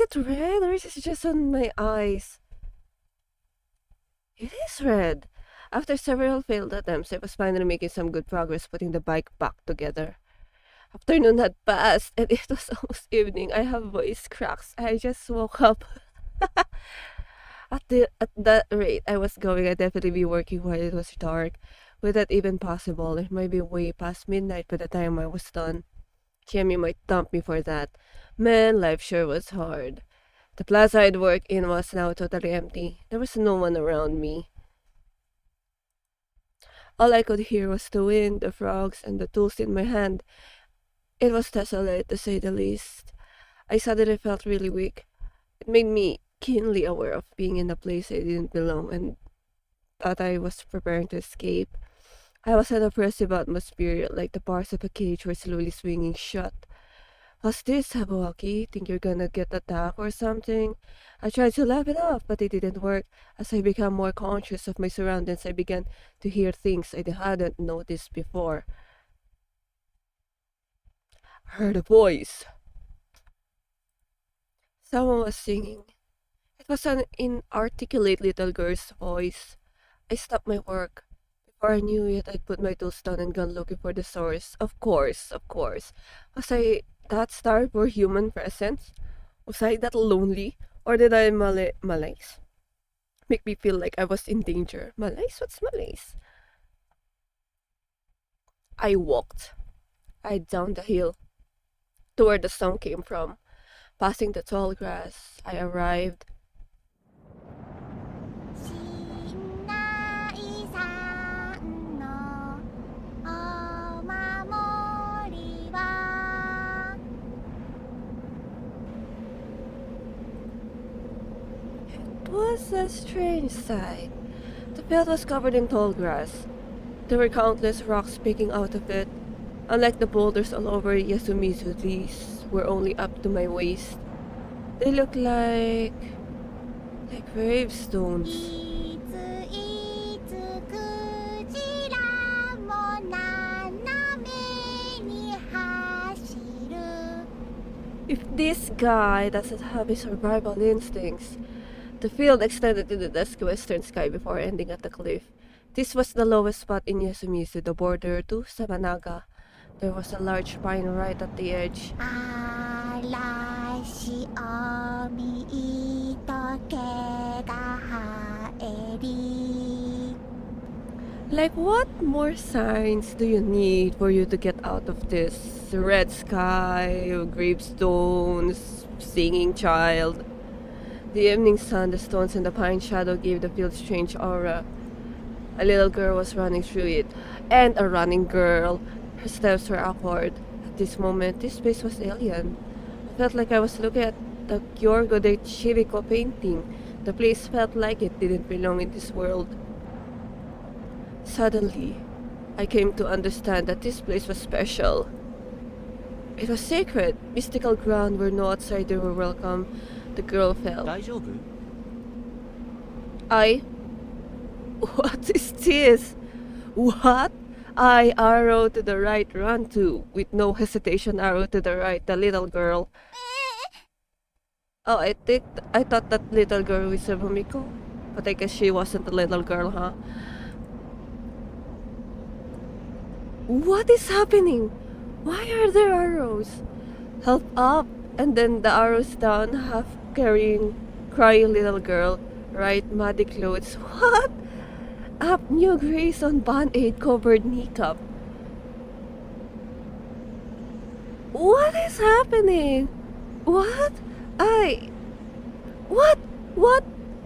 it red or is it just on my eyes? It is red. After several failed attempts, I was finally making some good progress putting the bike back together. Afternoon had passed and it was almost evening. I have voice cracks. I just woke up. At that rate I was going, I'd definitely be working while it was dark. Would that even possible? It might be way past midnight by the time I was done. Jimmy might dump me for that. Man, life sure was hard. The plaza I'd worked in was now totally empty. There was no one around me. All I could hear was the wind, the frogs, and the tools in my hand. It was desolate, to say the least. I suddenly felt really weak. It made me keenly aware of being in a place I didn't belong and that I was preparing to escape. I was in an oppressive atmosphere, like the bars of a cage were slowly swinging shut. What's this, Habuaki? Think you're gonna get attacked or something? I tried to laugh it off, but it didn't work. As I became more conscious of my surroundings, I began to hear things I hadn't noticed before. I heard a voice. Someone was singing. It was an inarticulate little girl's voice. I stopped my work. Before I knew it, I'd put my tools down and gone looking for the source. Of course, of course. Was I that starved for human presence? Was I that lonely? Or did I malaise? Make me feel like I was in danger. Malaise? What's malaise? I walked. I down the hill to where the sound came from. Passing the tall grass, I arrived. しんないさんのお守りは It was a strange sight. The field was covered in tall grass. There were countless rocks peeking out of it. Unlike the boulders all over Yasumizu, these were only up to my waist. They looked like gravestones. いついつクジラも斜めに走る If this guy doesn't have his survival instincts. The field extended to the dusky western sky before ending at the cliff. This was the lowest spot in Yasumizu, the border to Samanaga. There was a large pine right at the edge. 嵐を見とけが入り Like, what more signs do you need for you to get out of this? Red sky, gravestones, singing child. The evening sun, the stones, and the pine shadow gave the field strange aura. A little girl was running through it, and a running girl. Her steps were awkward. At this moment, this space was alien. I felt like I was looking at the Gyorgo de Chirico painting. The place felt like it didn't belong in this world. Suddenly, I came to understand that this place was special. It was sacred, mystical ground where no outsider were welcome. The girl fell. 大丈夫？ What is this? What? I arrow to the right, run to. With no hesitation, arrow to the right, the little girl. Oh, I thought that little girl was a Fumiko. But I guess she wasn't a little girl, huh? What is happening? Why are there arrows? Help up, and then the arrows down, half carrying crying little girl. Right, muddy clothes. What? Up, new grace on band-aid covered kneecap. What is happening? What? What?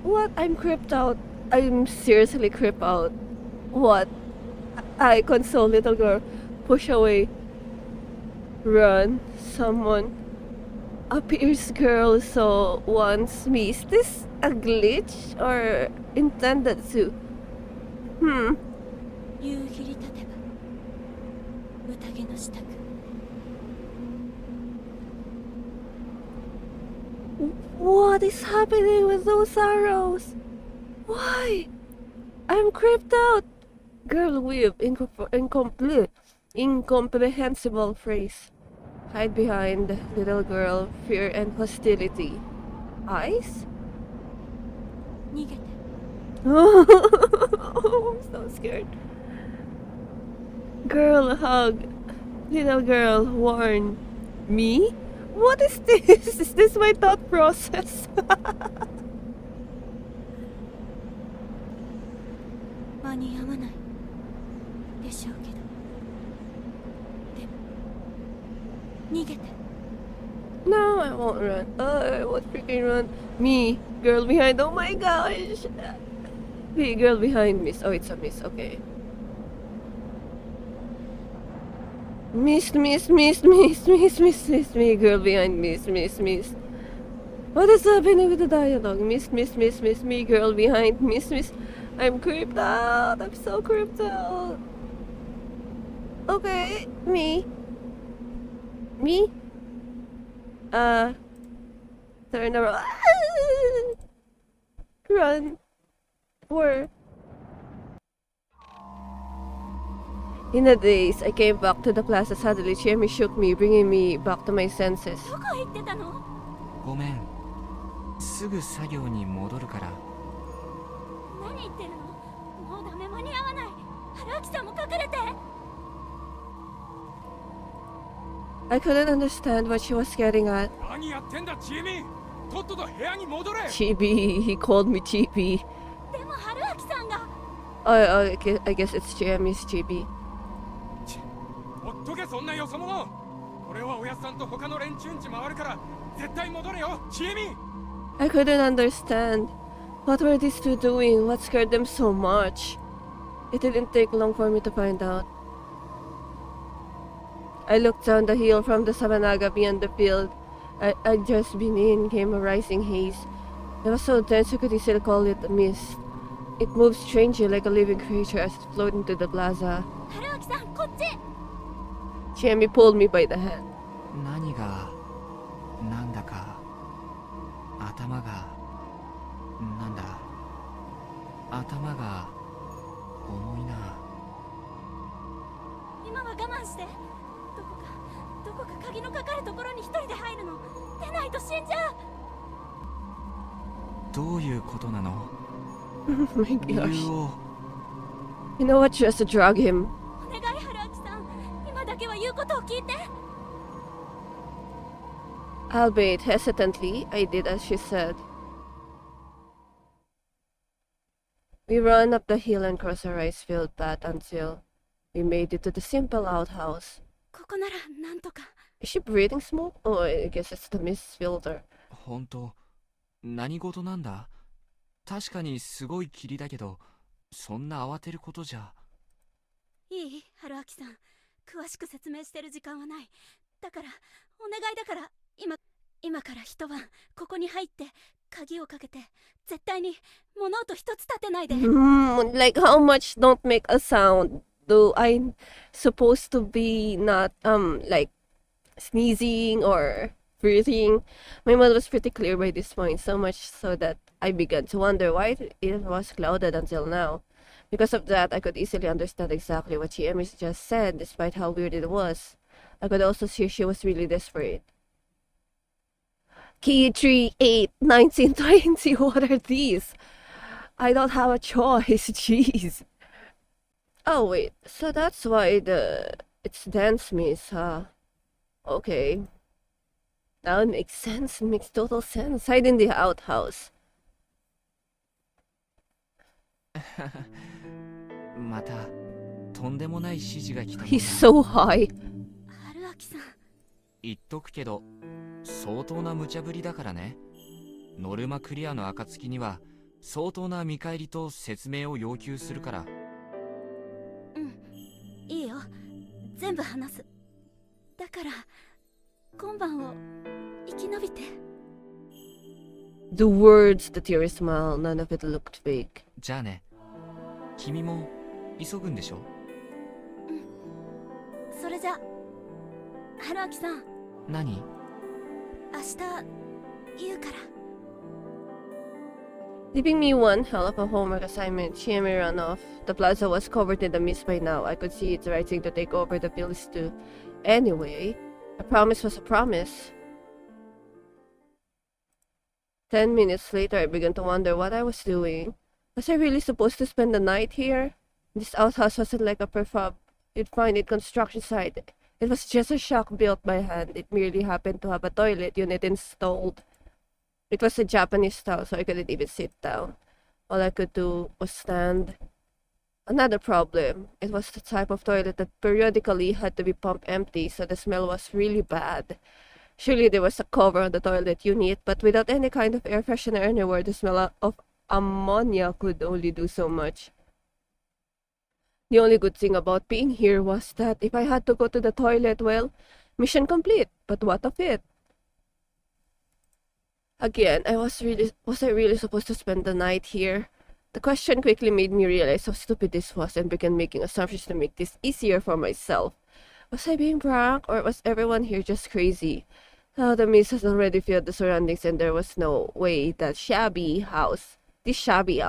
What? I'm creeped out. I'm seriously creeped out. What? I console little girl. Push away. Run. Someone. Appears girl so wants me. Is this a glitch or intended to? 夕霧立てば宴の支度 What is happening with those arrows? Why? I'm creeped out. Girl weave incomprehensible phrase. Hide behind little girl, fear and hostility. Eyes? 逃げて。 Oh, I'm so scared. Girl hug. Little girl warn. Me? What is this? Is this my thought process? 間に合わないでしょうけど、でも逃げて。 No, I won't run. I won't freaking run. Me, girl behind. Oh my gosh. Me, girl behind miss. Oh, it's a miss. Okay. Miss, miss, miss, miss, miss, miss, miss. Me, girl behind miss, miss, miss. What is happening with the dialogue? Miss, miss, miss, miss. Me, girl behind miss, miss. I'm creeped out. I'm so creeped out. Okay, me. Me? Turn around. Run. Where? In a daze, I came back to the plaza. Suddenly, Chiemi shook me, bringing me back to my senses. どこへ行ってたの？ごめん、すぐ作業に戻るから。何言ってるの？もうダメ、間に合わない。春明さんも隠れて。 I couldn't understand what she was getting at. 何やってんだチエミ、とっとと部屋に戻れ。 Chibi, he called me Chibi. でも春明さんが。I guess it's Chiemi's Chibi. ほっとけそんなよそ者。俺はおやっさんと他の連中んち回るから絶対戻れよチエミ。 I couldn't understand. What were these two doing? What scared them so much? It didn't take long for me to find out. I looked down the hill from the Sabanaga beyond the field I'd just been in came a rising haze. It was so dense you could easily call it a mist. It moved strangely like a living creature as it flowed into the plaza. 春明さん、こっち。 Chiemi pulled me by the hand. 何がなんだか頭がなんだ頭が重いな。今は我慢して。どこか鍵のかかるところに一人で入るの。出ないと死んじゃう。どういうことなの？ Oh my 理由 gosh. を。 You know what? Just to drag him. お願い、春明さん。今だけは言うことを聞いて。 Albeit hesitantly, I did as she said. We ran up the hill and crossed a rice-filled path until we made it to the simple outhouse. ここならなんとか。 Is she breathing smoke? Oh, I guess it's the mist filter. 本当何事なんだ？確かにすごい霧だけど、そんな慌てることじゃ。いい、春明さん。詳しく説明してる時間はない。だから、お願いだから、今から一晩、ここに入って、鍵をかけて、絶対に物音一つ立てないで。 Like how much don't make a sound? Do I supposed to be not like sneezing or breathing? My mind was pretty clear by this point, so much so that I began to wonder why it was clouded until now. Because of that, I could easily understand exactly what Chiemi just said, despite how weird it was. I could also see she was really desperate. Key 3, 8, 19, 20. What are these? I don't have a choice. Jeez. Oh wait, so that's why it's dance miss, huh? Okay. Now it makes sense. It makes total sense. Hide in the outhouse. またとんでもない指示が来たもん He's だ。 so high. 春明さん。言っとくけど相当な無茶ぶりだからね。ノルマクリアの暁には相当な見返りと説明を要求するから。うん、いいよ。全部話す。だから、今晩を生き延びて。 The words, the teary smile, none of it looked fake. じゃあね。君も急ぐんでしょ？それじゃ、春明さん。何？明日言うから。 Leaving me one hell of a homework assignment, Chiemi ran off. The plaza was covered in the mist by now. I could see it rising to take over the fields too. Anyway, a promise was a promise. 10 minutes later, I began to wonder what I was doing. Was I really supposed to spend the night here? This outhouse wasn't like a prefab you'd find in construction site. It was just a shack built by hand. It merely happened to have a toilet unit installed. It was a Japanese style, so I couldn't even sit down. All I could do was stand. Another problem, it was the type of toilet that periodically had to be pumped empty, so the smell was really bad. Surely there was a cover on the toilet unit, but without any kind of air freshener anywhere, the smell of ammonia could only do so much. The only good thing about being here was that if I had to go to the toilet, well, mission complete. But what of it? Again, was I really supposed to spend the night here? The question quickly made me realize how stupid this was and began making assumptions to make this easier for myself. Was I being pranked, or was everyone here just crazy? Oh, the mist has already filled the surroundings, and there was no way that this shabby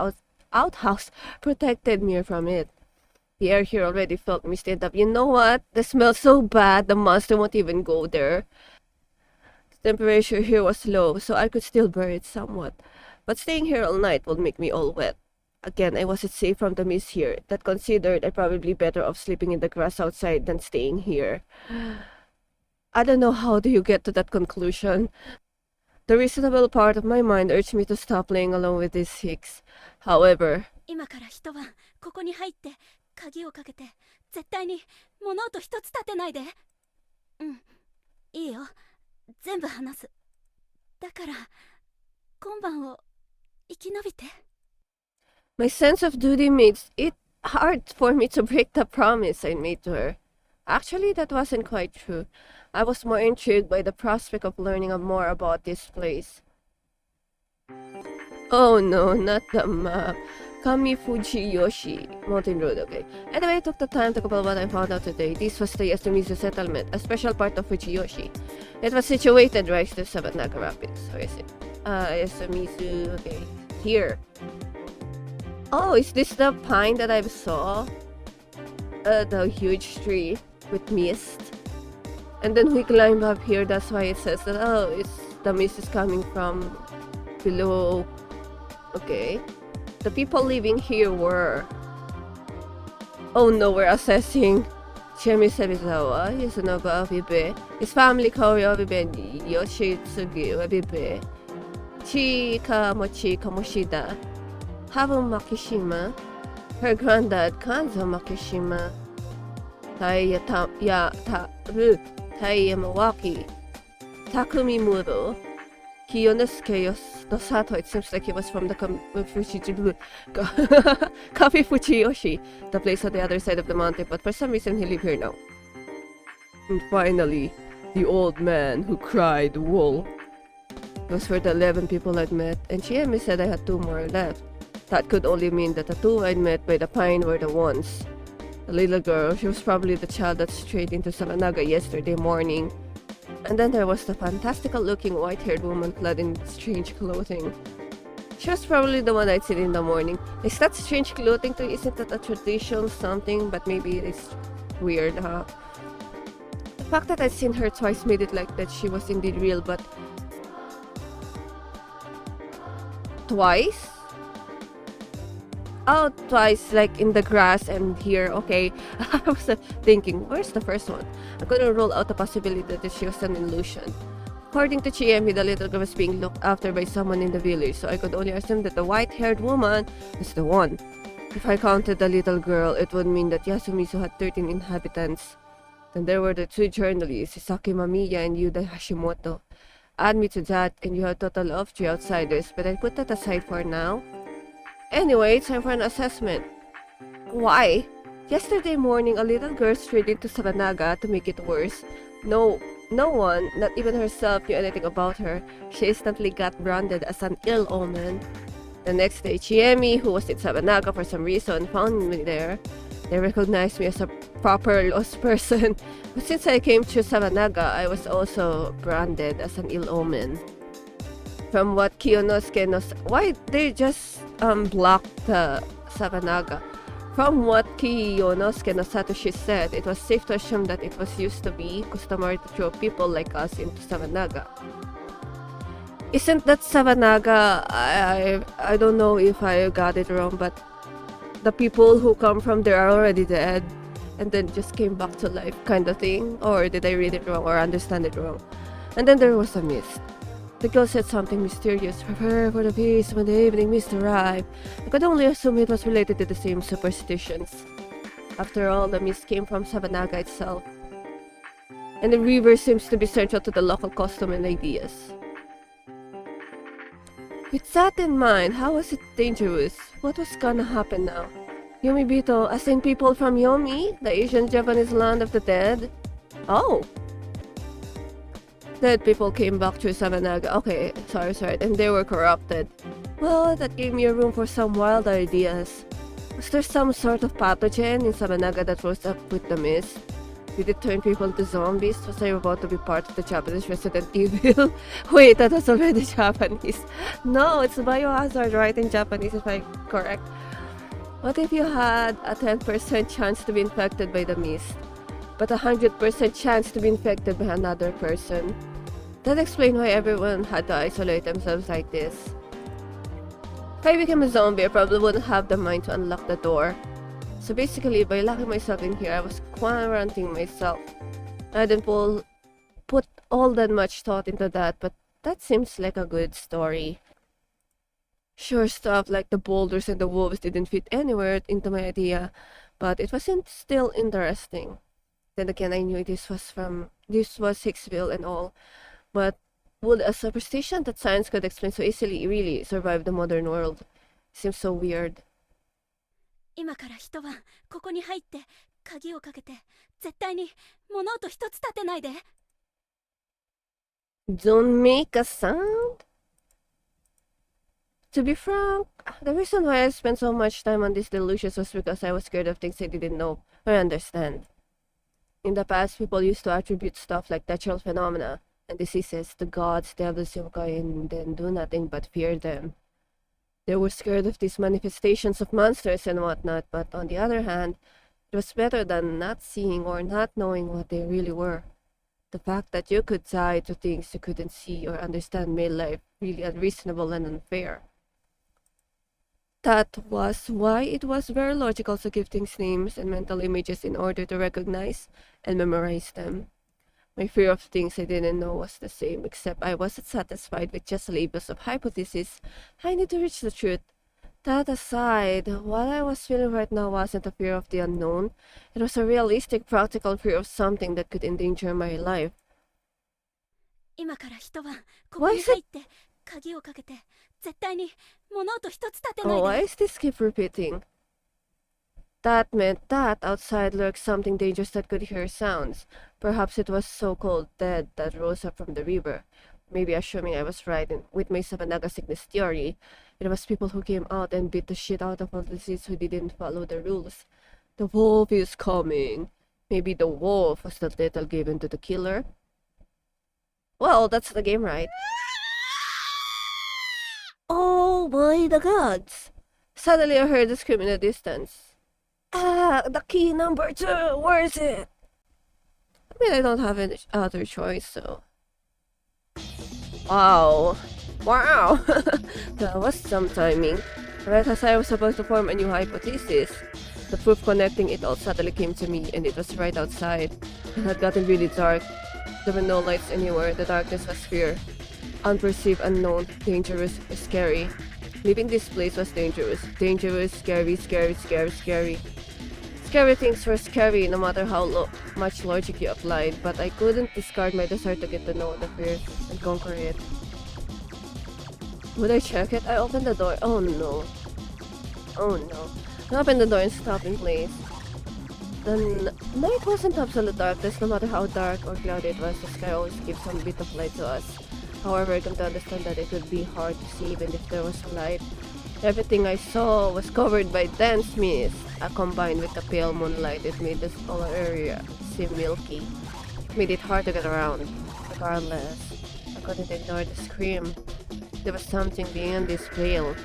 outhouse protected me from it. The air here already felt misty up. You know what? The smell's so bad, the monster won't even go there. The temperature here was low, so I could still bear it somewhat. But staying here all night would make me all wet. Again, I wasn't safe from the mist here. That considered, I'd probably better off sleeping in the grass outside than staying here. I don't know how do you get to that conclusion. The reasonable part of my mind urged me to stop playing along with these hicks. However, 今から一晩ここに入って鍵をかけて絶対に物音一つ立てないで。いいよ、全部話す。だから今晩を生き延びて。 my sense of duty made it hard for me to break the promise I made to her. Actually, that wasn't quite true. I was more intrigued by the prospect of learning more about this place. Oh no, not the map. Kamifujiyoshi Mountain Road, okay. Anyway, I took the time to talk about what I found out today. This was the Yasumizu settlement, a special part of Fujiyoshi. It was situated right to Sabanaga Rapids. Where is it? Yasumizu, okay. Here. Oh, is this the pine that I saw? The huge tree with mist. And then we climb up here, that's why it says that, oh, the mist is coming from below. Okay. The people living here were... Oh no, we're assessing Shimi Sebizawa, Yasunobu Abibe, his family Koryo Abibe, and Yoshitsugu Abibe, Chikamochi Kamoshida, Habu Makishima, her granddad Kanzo Makishima, Taiya Mawaki, Takumi Muro, Kiyonosuke Yosato. It seems like he was from the Kafifujiyoshi, the place on the other side of the mountain, but for some reason he lives here now. And finally, the old man who cried wool. Those were the 11 people I'd met, and Chiemi said I had 2 more left. That could only mean that the 2 I'd met by the pine were the ones. The little girl, she was probably the child that strayed into Sabanaga yesterday morning. And then there was the fantastical-looking white-haired woman clad in strange clothing. She was probably the one I'd seen in the morning. Is that strange clothing too? Isn't that a traditional something? But maybe it is weird, huh? The fact that I'd seen her twice made it like that she was indeed real, but... Twice? Oh, twice, like in the grass and here, okay. I was thinking, where's the first one? I couldn't rule out the possibility that she was an illusion. According to Chiemi, the little girl was being looked after by someone in the village, so I could only assume that the white-haired woman was the one. If I counted the little girl, it would mean that Yasumizu had 13 inhabitants. Then there were the 2 journalists, Sasaki Mamiya and Yuda Hashimoto. Add me to that, and you have a total of 3 outsiders, but I'll put that aside for now. Anyway, time for an assessment. Why? Yesterday morning, a little girl strayed into Sabanaga to make it worse. No one, not even herself, knew anything about her. She instantly got branded as an ill omen. The next day, Chiemi, who was in Sabanaga for some reason, found me there. They recognized me as a proper lost person. But since I came to Sabanaga, I was also branded as an ill omen. From what Kiyonosuke knows, why they just blocked the Sabanaga? From what Kiyonosuke no Satoshi said, it was safe to assume that it was used to be customary to throw people like us into Sabanaga. Isn't that Savanaga? I don't know if I got it wrong, but the people who come from there are already dead and then just came back to life kind of thing? Or did I read it wrong or understand it wrong? And then there was a mist. The girl said something mysterious. Prepare for the feast when the evening mist arrived. I could only assume it was related to the same superstitions. After all, the mist came from Savanaga itself. And the river seems to be central to the local custom and ideas. With that in mind, how was it dangerous? What was gonna happen now? Yomibito, as in people from Yomi, the Asian Japanese land of the dead? Oh! Dead people came back to Savanaga. Okay, sorry, and they were corrupted. Well, that gave me a room for some wild ideas. Was there some sort of pathogen in Savanaga that rose up with the mist? Did it turn people into zombies? Was I about to be part of the Japanese Resident Evil? Wait, that was already Japanese. No, it's Biohazard, right, in Japanese if I'm correct. What if you had a 10% chance to be infected by the mist, but a 100% chance to be infected by another person? That explains why everyone had to isolate themselves like this. If I became a zombie, I probably wouldn't have the mind to unlock the door. So basically, by locking myself in here, I was quarantining myself. I didn't put all that much thought into that, but that seems like a good story. Sure, stuff like the boulders and the wolves didn't fit anywhere into my idea, but it wasn't still interesting. Then again, I knew this was Hicksville and all, but would a superstition that science could explain so easily really survive the modern world? Seems so weird. 今から一晩ここに入って鍵をかけて絶対に物音一つ立てないで。 Don't make a sound? To be frank, the reason why I spent so much time on these delusions was because I was scared of things I didn't know or understand. In the past, people used to attribute stuff like natural phenomena and diseases to gods, devils, yokai, and then do nothing but fear them. They were scared of these manifestations of monsters and whatnot, but on the other hand, it was better than not seeing or not knowing what they really were. The fact that you could tie to things you couldn't see or understand made life really unreasonable and unfair. That was why it was very logical to give things names and mental images in order to recognize and memorize them. My fear of things I didn't know was the same, except I wasn't satisfied with just labels of hypotheses. I need to reach the truth. That aside, what I was feeling right now wasn't a fear of the unknown. It was a realistic, practical fear of something that could endanger my life. 今から一晩ここに入って鍵をかけて絶対に物音一つ立てない Oh, why で。 is this keep repeating? That meant that outside lurked something dangerous that could hear sounds. Perhaps it was so-called dead that rose up from the river. Maybe assuming I was right with my Savanaga sickness theory, it was people who came out and beat the shit out of all the disease who didn't follow the rules. The wolf is coming. Maybe the wolf was the title given to the killer. Well, that's the game, right? Oh by the gods! Suddenly I heard a scream in the distance. Ah, the key number 2! Where is it? I mean, I don't have any other choice, so... Wow! That was some timing. Right as I was about to form a new hypothesis, the proof connecting it all suddenly came to me, and it was right outside. It had gotten really dark. There were no lights anywhere. The darkness was fear. Unperceived, unknown, dangerous, scary. Leaving this place was dangerous. Dangerous, scary. Scary things were scary no matter how much logic you applied, but I couldn't discard my desire to get to know the fear and conquer it. Would I check it? I opened the door. Oh no. I opened the door and stopped in place. The night wasn't absolute darkness. No matter how dark or cloudy it was, the sky always gives some bit of light to us. However, I come to understand that it would be hard to see even if there was light. Everything I saw was covered by dense mist. Combined with the pale moonlight, it made this whole area seem milky. It made it hard to get around. Regardless, I couldn't ignore the scream. There was something beyond this veil.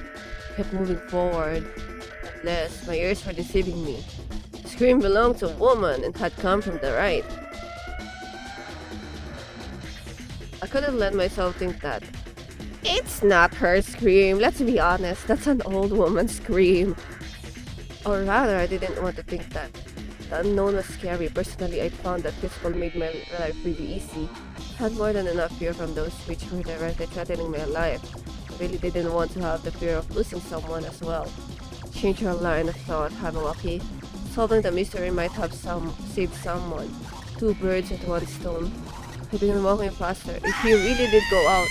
I kept moving forward. Unless my ears were deceiving me. The scream belonged to a woman and had come from the right. I couldn't let myself think that. It's not her scream. Let's be honest. That's an old woman's scream. Or rather, I didn't want to think that. The unknown was scary. Personally, I found that physical made my life really easy. I had more than enough fear from those which were directly threatening my life. I really didn't want to have the fear of losing someone as well. Change your line of thought, Hamawaki. Solving the mystery might have saved someone. Two birds with one stone. I didn't walk in faster. If you really did go out.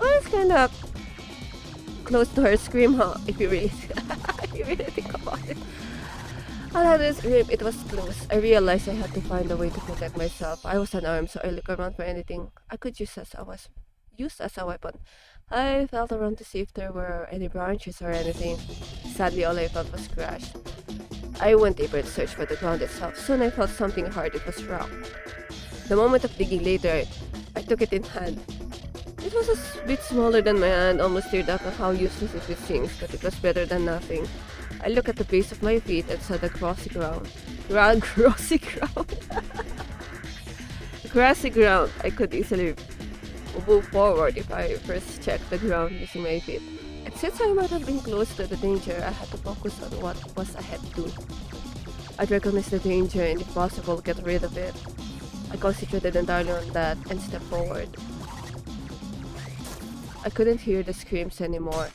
Well, it's kinda close to her scream, huh? If you really, if you really think about it. I had this scream, it was close. I realized I had to find a way to protect myself. I was unarmed, so I looked around for anything I could use as a weapon. I felt around to see if there were any branches or anything. Sadly, all I felt was grass. I went deeper to search for the ground itself. Soon I felt something hard. It was rock. The moment of digging later, I took it in hand. It was a bit smaller than my hand, almost teared up at how useless it seems, but it was better than nothing. I looked at the base of my feet and saw the grassy ground. Grassy ground. Grassy ground. I could easily move forward if I first checked the ground using my feet. And since I might have been close to the danger, I had to focus on what was ahead too. I'd recognize the danger and if possible get rid of it. I concentrated entirely on that and stepped forward. I couldn't hear the screams anymore,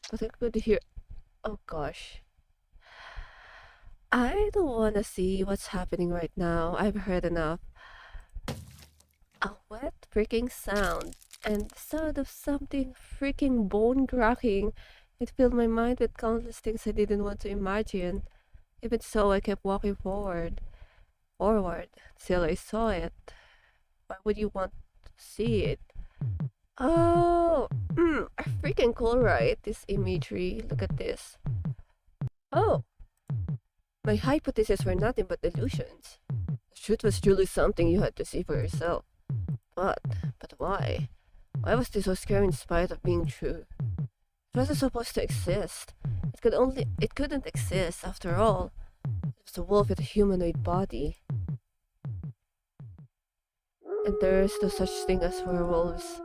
but I could hear... Oh gosh. I don't wanna see what's happening right now. I've heard enough. A wet freaking sound, and the sound of something freaking bone cracking. It filled my mind with countless things I didn't want to imagine. Even so, I kept walking forward, till I saw it. Why would you want to see it? Oh, freaking cool, right? This imagery. Look at this. Oh, my hypotheses were nothing but delusions. The truth was truly something you had to see for yourself. But why? Why was this so scary in spite of being true? It wasn't supposed to exist. It couldn't exist after all. It was a wolf with a humanoid body. And there's no such thing as werewolves.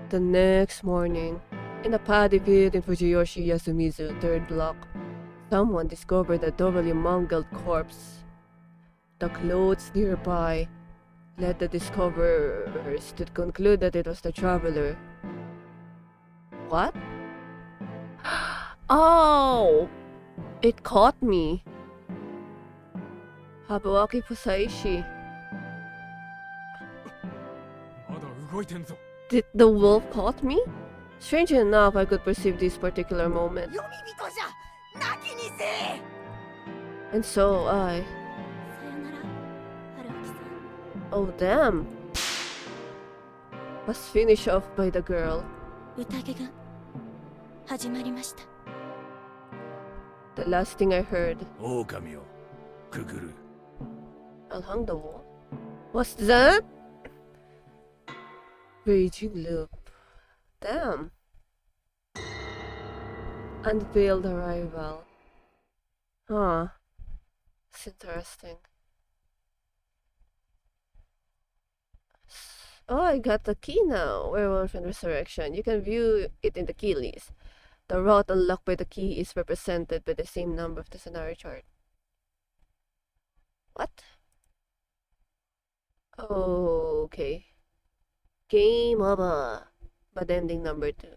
The next morning, in a paddy field in Fujiyoshi Yasumizu, 3rd block, someone discovered a thoroughly mangled corpse. The clothes nearby led the discoverers to conclude that it was the traveler. What? Oh! It caught me. Habuaki Fusaishi. まだ動いてんぞ。 Did the wolf caught me? Strangely enough, I could perceive this particular moment. 読み人じゃ泣きにせ And so I... さよなら春明さん Oh damn! Was finished off by the girl. 宴が始まりました The last thing I heard. 狼をくぐる Along the wall. What's that? Raging loop. Damn. Unveiled arrival. Huh. It's interesting. Oh, I got the key now. Werewolf and Resurrection. You can view it in the key list. The route unlocked by the key is represented by the same number of the scenario chart. What? Okay. Game over. Bad ending number 2.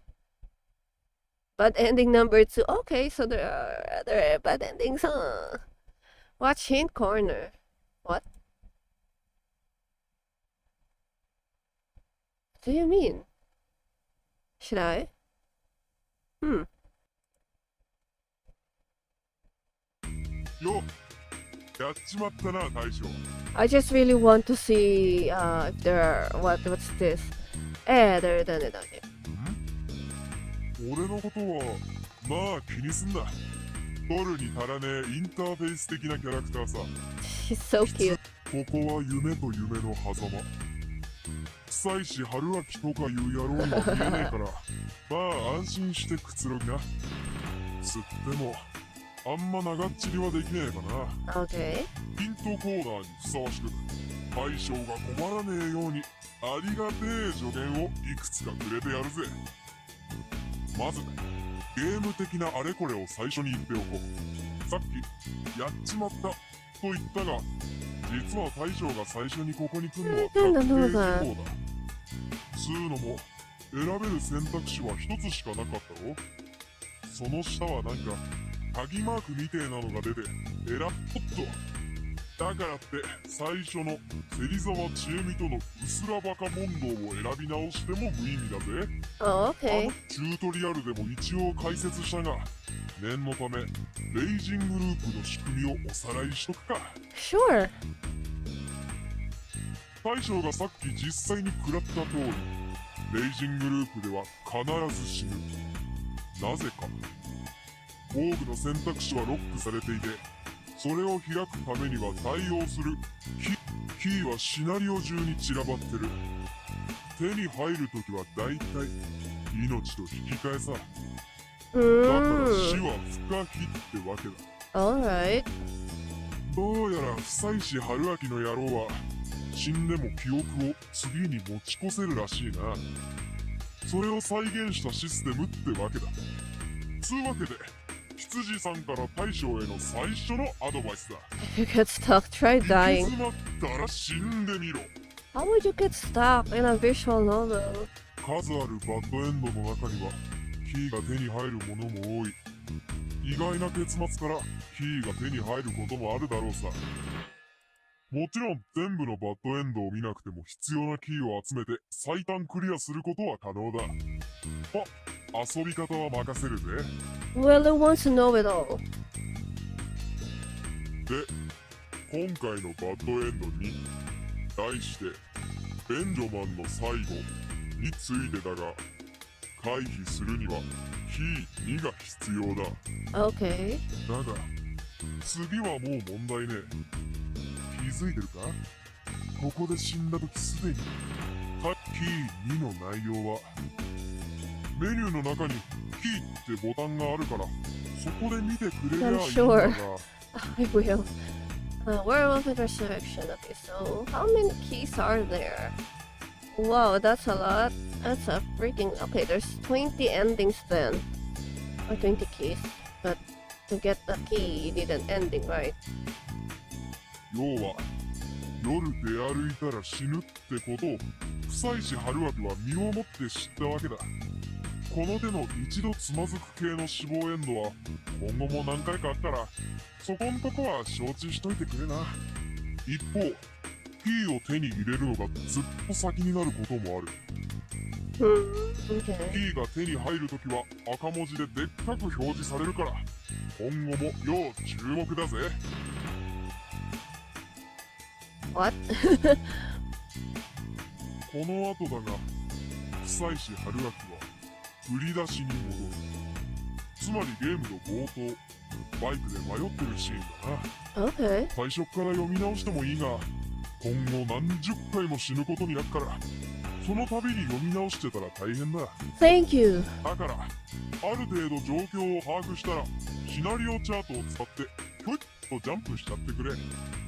Bad ending number 2. Okay, so there are other bad endings, huh? Watch hint corner. What? What do you mean? Should I? Yo, やっちまったな大将 I just really want to see if there are what's this? There done it. 俺のことはまあ気にすんな取るに足らねえインターフェース的なキャラクターさ She's so cute. ここは夢と夢の狭間臭いし春明とかいう野郎には見えねえからまあ安心してくつろぎなつってもあんま長っちりはできねえかな。 Okay. ヒントコーナーにふさわしく大将が困らねえようにありがてえ助言をいくつかくれてやるぜ。まずゲーム的なあれこれを最初に言っておこう。さっきやっちまったと言ったが、実は大将が最初にここに来るのは確定事項だ。つうのも選べる選択肢は一つしかなかったろ。その下はなんか鍵マークみてえなのが出ておっと、だからって最初の芹沢千恵美とのうすらバカ問答を選び直しても無意味だぜ。Oh, okay. チュートリアルでも一応解説したが、念のためレイジングループの仕組みをおさらいしとくか。 Sure. 大将がさっき実際に食らった通り、レイジングループでは必ず死ぬ。なぜか防具の選択肢はロックされていて、それを開くためには対応するキーはシナリオ中に散らばってる。手に入るときはだいたい命と引き換えさ。だから死 Mm. は不可避ってわけだ。 Alright. どうやら久石春明の野郎は死んでも記憶を次に持ち越せるらしいな。それを再現したシステムってわけだ。つうわけで羊さんから大将への最初のアドバイスだ。 If you get stuck, try 行き dying. 詰まったら死んでみろ。 How would you get stuck in a visual novel? 数あるバッドエンドの中にはキーが手に入るものも多い。意外な結末からキーが手に入ることもあるだろうさ。もちろん全部のバッドエンドを見なくても必要なキーを集めて最短クリアすることは可能だ。遊び方は任せるぜ。 Well, who wants to know it all? で、今回のバッドエンドに題してベンジョマンの最後についてだが、回避するにはキー2が必要だ。 Okay. だが次はもう問題ね。気づいてるか？ここで死んだ時すでにキー2の内容はメニューの中にキーってボタンがあるから、そこで見てくれりゃいいんだ I'm sure. が。 I will. Werewolf Intersection. Okay, so how many keys are there? Wow, that's a lot. That's a freaking... Okay, there's 20 endings then. Or 20 keys. But to get the key, you need an ending, right? 要は夜出歩いたら死ぬってことを久石春明は身をもって知ったわけだ。この手の一度つまずく系の死亡エンドは今後も何回かあっから、そこんとこは承知しといてくれな。一方キーを手に入れるのがずっと先になることもある。 Okay. キーが手に入るときは赤文字ででっかく表示されるから、今後も要注目だぜ。 What? この後だが久石春明は振り出しに戻る。つまりゲームの冒頭バイクで迷ってるシーンだな。 Okay. 最初から読み直してもいいが、今後何十回も死ぬことになるから、その度に読み直してたら大変だ。 Thank you. だからある程度状況を把握したらシナリオチャートを使ってひょいっとジャンプしちゃってくれ。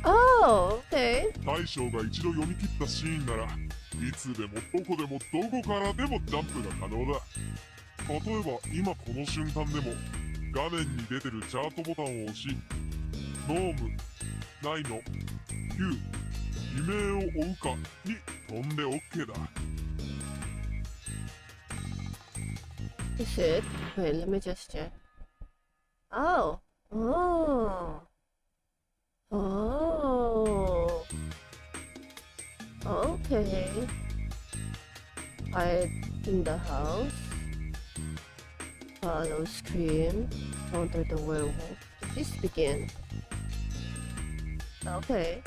Oh, okay. 大将が一度読み切ったシーンならいつでもどこでもどこからでもジャンプが可能だ。例えば今この瞬間でも画面に出てるチャートボタンを押し、ノーム、ナイの、9、悲鳴を追うかに飛んで OK だ。 Is it? Wait, let me just check. Oh. Oh. Oh. Okay. Hide in the house. Follow Scream. Counter the werewolf. This begin. Okay.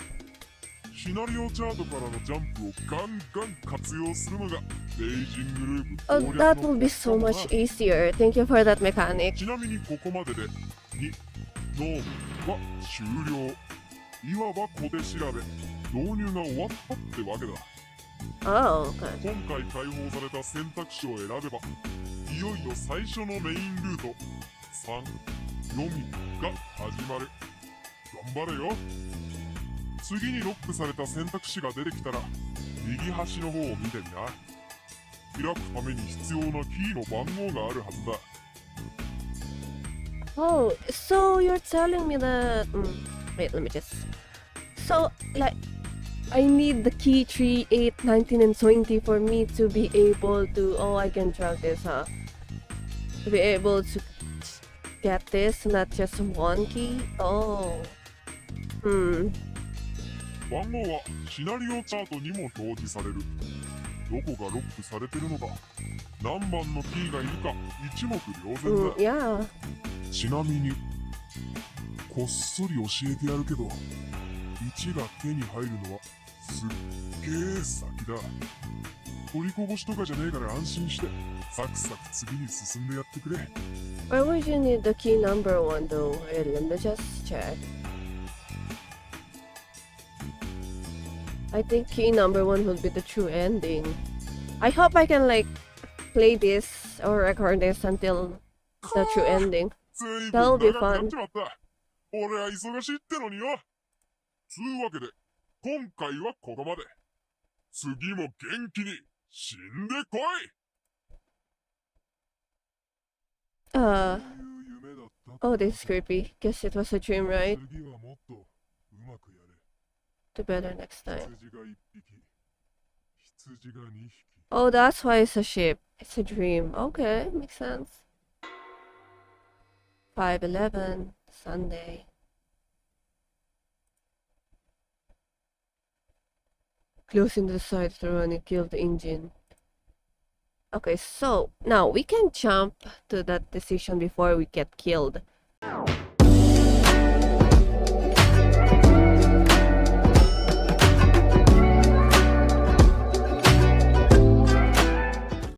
シナリオチャートからのジャンプをガンガン活用するのがレイジングループ Oh, 攻略 that の will be so much easier. Thank you for that mechanic. ちなみにここまでで2ノームは終了。いわば小手調べ導入が終わったってわけだ。 Oh, okay. 今回解放された選択肢を選べばいよいよ最初のメインルート3読みが始まる。頑張れよ。次にロックされた選択肢が出てきたら右端の方を見てみな。開くために必要なキーの番号があるはずだ。 Oh, so you're telling me that. Wait, let me just. So, like, I need the key 3, 8, 19, and 20 for me to be able to. Oh, I can track this, huh? To be able to get this, not just one key? Oh. 番号はシナリオチャートにも表示される。どこがロックされてるのか、何番のキーがいるか一目瞭然だ。Yeah. ちなみにこっそり教えてやるけど、1が手に入るのはすっげえ先だ。取りこぼしとかじゃねえから安心してサクサク次に進んでやってくれ。 Why would you need the key number 1 though? Wait, let me just check. I think key number 1 will be the true ending. I hope I can like play this or record this until the true ending. ずいぶん That'll 長 be くなっ fun. ちまった。俺は忙しいってのによ。つうわけで今回はここまで。次も元気に死んでこい。 Oh, this is creepy. Guess it was a dream, right? 次はもっとうまくやれ。 Do better next time. 羊が1匹、羊が2匹。 Oh, that's why it's a ship. It's a dream. Okay, makes sense. 5/11, Sunday. Closing the side to run and kill the engine. Okay, so now we can jump to that decision before we get killed.